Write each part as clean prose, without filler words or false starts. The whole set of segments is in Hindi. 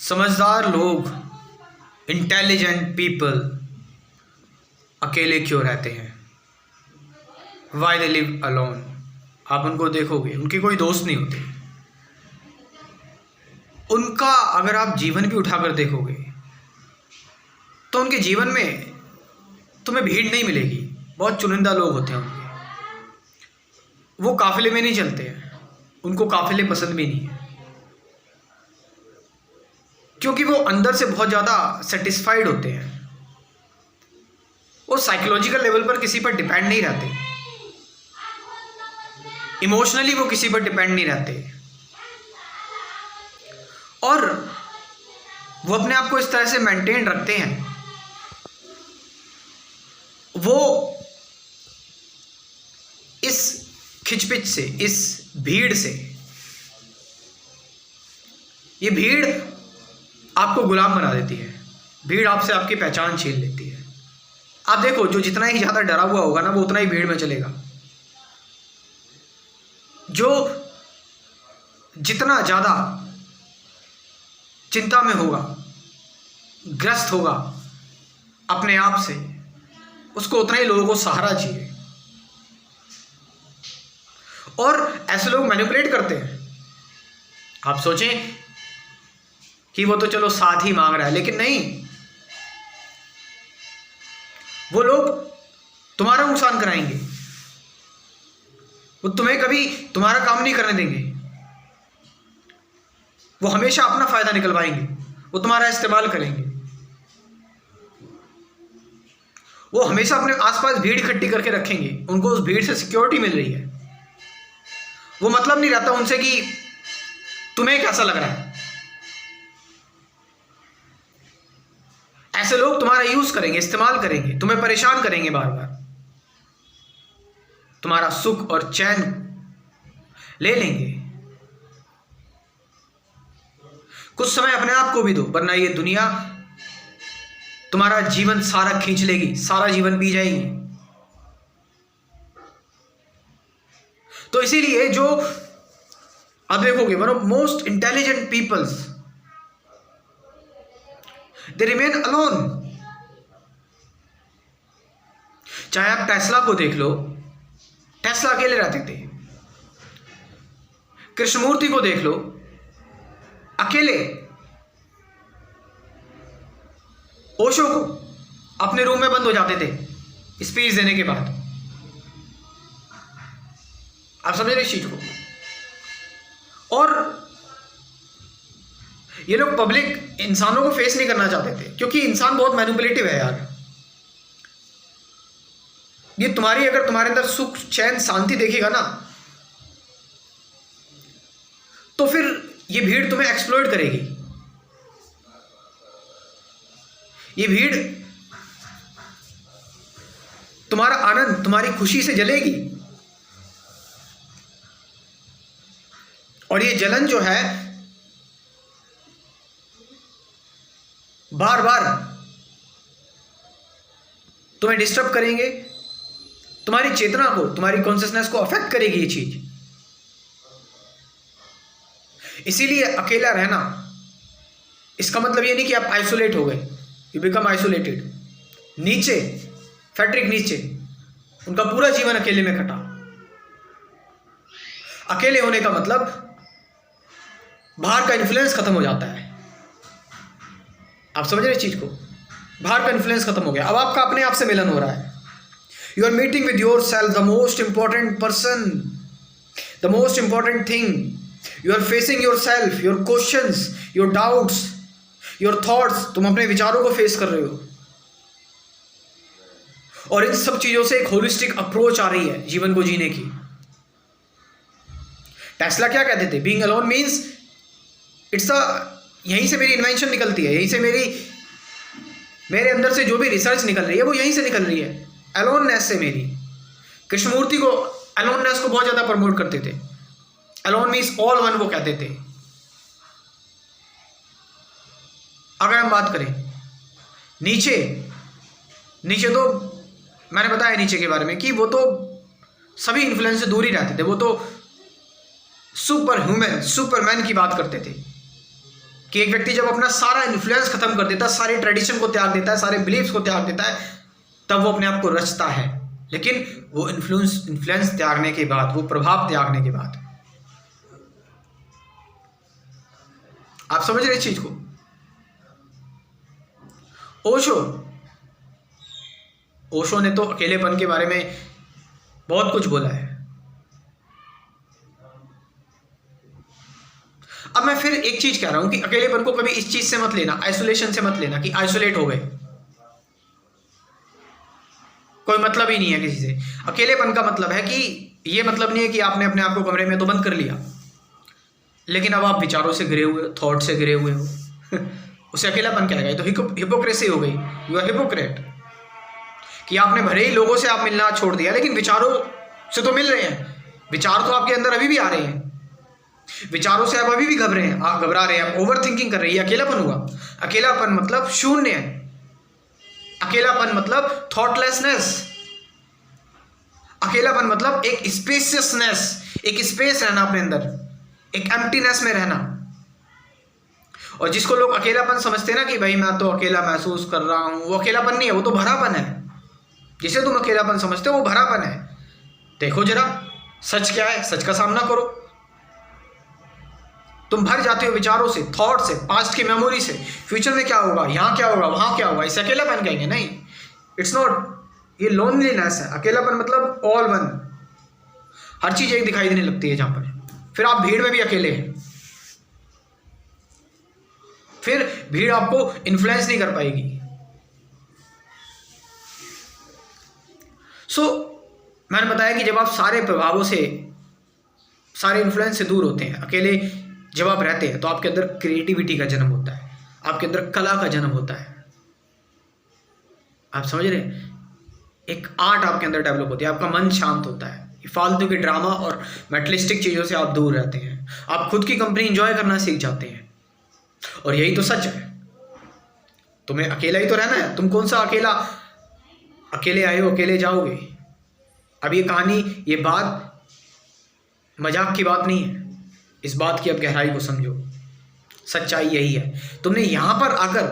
समझदार लोग, इंटेलिजेंट पीपल अकेले क्यों रहते हैं? Why they live alone? आप उनको देखोगे, उनके कोई दोस्त नहीं होते। उनका अगर आप जीवन भी उठाकर देखोगे तो उनके जीवन में तुम्हें भीड़ नहीं मिलेगी। बहुत चुनिंदा लोग होते हैं उनके। वो काफिले में नहीं चलते हैं, उनको काफिले पसंद भी नहीं है, क्योंकि वो अंदर से बहुत ज़्यादा सेटिस्फाइड होते हैं। वो साइकोलॉजिकल लेवल पर किसी पर डिपेंड नहीं रहते, इमोशनली वो किसी पर डिपेंड नहीं रहते, और वो अपने आप को इस तरह से मेंटेन रखते हैं। वो इस खिचपिच से, इस भीड़ से, ये भीड़ आपको गुलाम बना देती है। भीड़ आपसे आपकी पहचान छीन लेती है। आप देखो, जो जितना ही ज़्यादा डरा हुआ होगा ना, वो उतना ही भीड़ में चलेगा। जो जितना ज़्यादा चिंता में होगा, ग्रस्त होगा अपने आप से, उसको उतना ही लोगों को सहारा चाहिए। और ऐसे लोग मैनिपुलेट करते हैं। आप सोचें कि वो तो चलो साथ ही मांग रहा है, लेकिन नहीं, वो लोग तुम्हारा नुकसान कराएंगे। वो तुम्हें कभी तुम्हारा काम नहीं करने देंगे। वो हमेशा अपना फायदा निकलवाएंगे। वो तुम्हारा इस्तेमाल करेंगे। वो हमेशा अपने आसपास भीड़ इकट्ठी करके रखेंगे। उनको उस भीड़ से सिक्योरिटी मिल रही है। वो मतलब नहीं रहता उनसे कि तुम्हें कैसा लग रहा है। ऐसे लोग तुम्हारा यूज करेंगे, इस्तेमाल करेंगे, तुम्हें परेशान करेंगे बार बार, तुम्हारा सुख और चैन ले लेंगे। कुछ समय अपने आप को भी दो, वरना ये दुनिया तुम्हारा जीवन सारा खींच लेगी, सारा जीवन पी जाएगी। तो इसीलिए जो आप देखोगे, one of most intelligent peoples, they remain alone. चाहे आप टेस्ला को देख लो, टेस्ला अकेले रहते थे। कृष्णमूर्ति को देख लो, अकेले। ओशो को अपने रूम में बंद हो जाते थे स्पीच देने के बाद। आप समझ रहे इस चीज को? और ये लोग पब्लिक इंसानों को फेस नहीं करना चाहते थे, क्योंकि इंसान बहुत मैनिपुलेटिव है यार। ये तुम्हारी, अगर तुम्हारे अंदर सुख, चैन, शांति देखेगा ना, तो फिर ये भीड़ तुम्हें एक्सप्लॉइट करेगी। ये भीड़ तुम्हारा आनंद, तुम्हारी खुशी से जलेगी। और ये जलन जो है, बार बार तुम्हें डिस्टर्ब करेंगे, तुम्हारी चेतना को, तुम्हारी कॉन्शियसनेस को अफेक्ट करेगी ये चीज। इसीलिए अकेला रहना, इसका मतलब ये नहीं कि आप आइसोलेट हो गए, यू बिकम आइसोलेटेड। नीचे, फ्रेडरिक नीचे, उनका पूरा जीवन अकेले में कटा। अकेले होने का मतलब बाहर का इन्फ्लुएंस खत्म हो जाता है। आप समझ रहे इस चीज को? बाहर का इन्फ्लुएंस खत्म हो गया, अब आपका अपने आप से मिलन हो रहा है। You are meeting with yourself, the most important person, the most important thing. You are facing yourself, your questions, your doubts, your thoughts. तुम अपने विचारों को फेस कर रहे हो, और इन सब चीजों से एक होलिस्टिक अप्रोच आ रही है जीवन को जीने की। टेस्ला क्या कहते थे? Being alone means it's a, यहीं से मेरी इन्वेंशन निकलती है, यहीं से मेरे अंदर से जो भी रिसर्च निकल रही है वो यहीं से निकल रही है, अलोननेस से मेरी। कृष्णमूर्ति को अलोननेस को बहुत ज़्यादा प्रमोट करते थे। अलोन मीन्स ऑल वन, वो कहते थे। अगर हम बात करें नीचे, नीचे तो मैंने बताया नीचे के बारे में कि वो तो सभी इन्फ्लुएंस से दूर ही रहते थे। वो तो सुपर ह्यूमन, सुपरमैन की बात करते थे कि एक व्यक्ति जब अपना सारा इन्फ्लुएंस खत्म कर देता है, सारे ट्रेडिशन को त्याग देता है, सारे बिलीफ्स को त्याग देता है, तब वो अपने आप को रचता है। लेकिन वो इन्फ्लुएंस त्यागने के बाद, वो प्रभाव त्यागने के बाद, आप समझ रहे इस चीज को? ओशो ने तो अकेलेपन के बारे में बहुत कुछ बोला है। अब मैं फिर एक चीज कह रहा हूं कि अकेलेपन को कभी इस चीज से मत लेना, आइसोलेशन से मत लेना कि आइसोलेट हो गए, कोई मतलब ही नहीं है किसी से। अकेलेपन का मतलब है कि ये मतलब नहीं है कि आपने अपने आप को कमरे में तो बंद कर लिया, लेकिन अब आप विचारों से घिरे हुए, थॉट से घिरे हुए हो उसे अकेलापन क्या है? तो हिपोक्रेसी हो गई, यू आर हिपोक्रेट, कि आपने भले ही लोगों से आप मिलना छोड़ दिया, लेकिन विचारों से तो मिल रहे हैं। विचार तो आपके अंदर अभी भी आ रहे हैं, विचारों से आप अभी भी घबरा रहे हैं, आप ओवर थिंकिंग कर रहे हैं, अकेलापन हुआ। अकेलापन मतलब शून्य, अकेलापन मतलब थॉटलेसनेस, अकेलापन मतलब एक स्पेसियसनेस, एक स्पेस रहना अपने अंदर, एक एम्प्टीनेस में रहना। और जिसको लोग अकेलापन समझते हैं ना कि भाई मैं तो अकेला महसूस कर रहा हूं, वो अकेलापन नहीं है, वो तो भरापन है। जिसे तुम अकेलापन समझते हो वो भरापन है। देखो जरा सच क्या है, सच का सामना करो। तुम भर जाते हो विचारों से, थॉट से, पास्ट की मेमोरी से, फ्यूचर में क्या होगा, यहां क्या होगा, वहां क्या होगा, इसे अकेलापन कहेंगे? नहीं, इट्स नॉट, ये लोनलीनेस है। अकेलापन मतलब ऑल वन, हर चीज एक दिखाई देने लगती है जहां पर, फिर आप भीड़ में भी अकेले हैं, फिर भीड़ आपको इन्फ्लुएंस नहीं कर पाएगी। मैंने बताया कि जब आप सारे प्रभावों से, सारे इन्फ्लुएंस से दूर होते हैं, अकेले जब आप रहते हैं, तो आपके अंदर क्रिएटिविटी का जन्म होता है, आपके अंदर कला का जन्म होता है। आप समझ रहे हैं? एक आर्ट आपके अंदर डेवलप होती है, आपका मन शांत होता है, फालतू के ड्रामा और मेटलिस्टिक चीज़ों से आप दूर रहते हैं, आप खुद की कंपनी एंजॉय करना सीख जाते हैं। और यही तो सच है, तुम्हें अकेला ही तो रहना है। तुम कौन सा अकेले आए हो, अकेले जाओगे। अब ये कहानी, ये बात मजाक की बात नहीं है, इस बात की अब गहराई को समझो। सच्चाई यही है, तुमने यहां पर आकर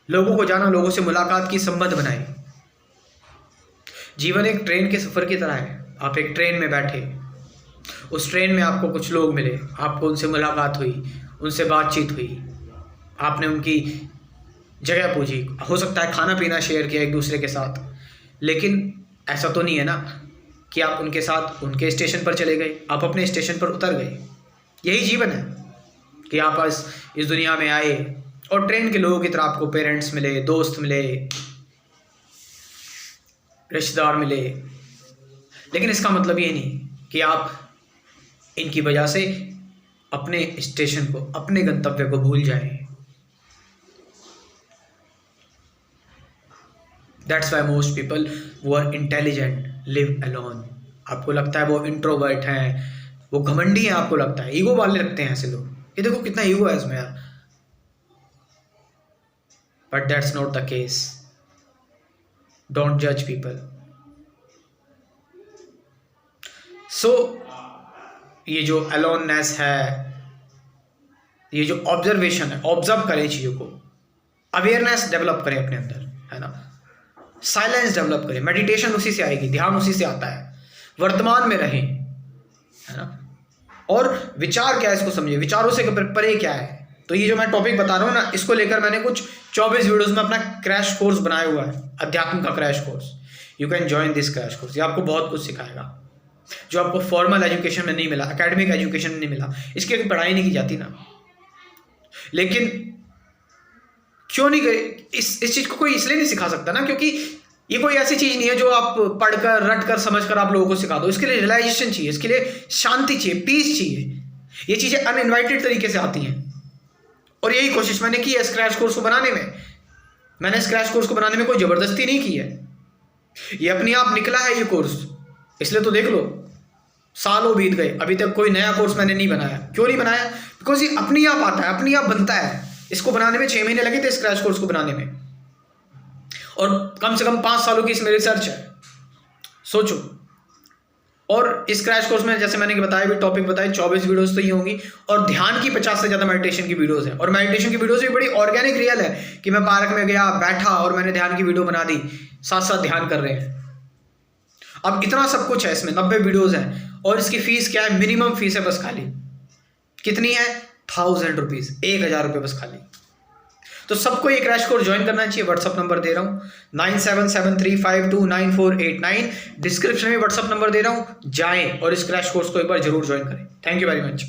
लोगों को जाना, लोगों से मुलाकात की, संबंध बनाए। जीवन एक ट्रेन के सफर की तरह है। आप एक ट्रेन में बैठे, उस ट्रेन में आपको कुछ लोग मिले, आपको उनसे मुलाकात हुई, उनसे बातचीत हुई, आपने उनकी जगह पूछी, हो सकता है खाना पीना शेयर किया एक दूसरे के साथ। लेकिन ऐसा तो नहीं है ना कि आप उनके साथ उनके स्टेशन पर चले गए, आप अपने स्टेशन पर उतर गए। यही जीवन है कि आप इस दुनिया में आए और ट्रेन के लोगों की तरह आपको पेरेंट्स मिले, दोस्त मिले, रिश्तेदार मिले, लेकिन इसका मतलब ये नहीं कि आप इनकी वजह से अपने स्टेशन को, अपने गंतव्य को भूल जाएं। That's why most people who are intelligent live alone. आपको लगता है वो इंट्रोवर्ट हैं, वो घमंडी हैं, आपको लगता है, ईगो वाले लगते हैं ऐसे लोग, ये देखो कितना ईगो है इसमें यार। But that's not the case. Don't judge people. So ये जो aloneness है, ये जो ऑब्जर्वेशन है, ऑब्जर्व करें चीज़ों को, अवेयरनेस डेवलप करें अपने अंदर, है ना। साइलेंस डेवलप करें, मेडिटेशन उसी से आएगी, ध्यान उसी से आता है। वर्तमान में रहें, है ना। और विचार क्या है इसको समझिए, विचारों से परे क्या है। तो ये जो मैं टॉपिक बता रहा हूँ ना, इसको लेकर मैंने कुछ 24 वीडियोस में अपना क्रैश कोर्स बनाया हुआ है, अध्यात्म का crash course. You can join this crash course. ये आपको बहुत कुछ सिखाएगा जो आपको फॉर्मल एजुकेशन में नहीं मिला, एकेडमिक एजुकेशन में नहीं मिला। इसकी अभी पढ़ाई नहीं की जाती ना, लेकिन क्यों नहीं गए, इस चीज को कोई इसलिए नहीं सिखा सकता ना, क्योंकि ये कोई ऐसी चीज नहीं है जो आप पढ़कर, रटकर, समझकर आप लोगों को सिखा दो। इसके लिए रियलाइजेशन चाहिए, इसके लिए शांति चाहिए, पीस चाहिए। ये चीजें अनइनवाइटेड तरीके से आती हैं, और यही कोशिश मैंने की है इस क्रैश कोर्स को बनाने में। मैंने इस क्रैश कोर्स को बनाने में कोई जबरदस्ती नहीं की है, ये अपने आप निकला है ये कोर्स। इसलिए तो देख लो, सालों बीत गए, अभी तक कोई नया कोर्स मैंने नहीं बनाया। क्यों नहीं बनाया? बिकॉज ये अपने आप आता है, अपने आप बनता है। इसको बनाने में 6 महीने लगे थे, इस क्रैश कोर्स को बनाने में, और कम से कम 5 सालों की इसमें रिसर्च है। सोचो, और इस क्रैश कोर्स में जैसे मैंने बताया भी, टॉपिक बताए, 24 वीडियोस तो ये होंगी और ध्यान की 50 से ज़्यादा मेडिटेशन की वीडियोस हैं। और मेडिटेशन की वीडियोस भी बड़ी ऑर्गेनिक रियल है कि मैं पार्क में गया, बैठा और मैंने ध्यान की वीडियो बना दी, साथ साथ ध्यान कर रहे हैं। अब इतना सब कुछ है इसमें, 90 वीडियोस हैं और इसकी फीस क्या है? मिनिमम फीस है बस खाली, कितनी है? 1000 रुपीज़, 1000 रुपये बस खाली। तो सबको ये क्रैश कोर्स ज्वाइन करना चाहिए। व्हाट्सअप नंबर दे रहा हूँ 9773529489, डिस्क्रिप्शन में व्हाट्सअप नंबर दे रहा हूँ, जाएं और इस क्रैश कोर्स को एक बार जरूर ज्वाइन करें। Thank you very much.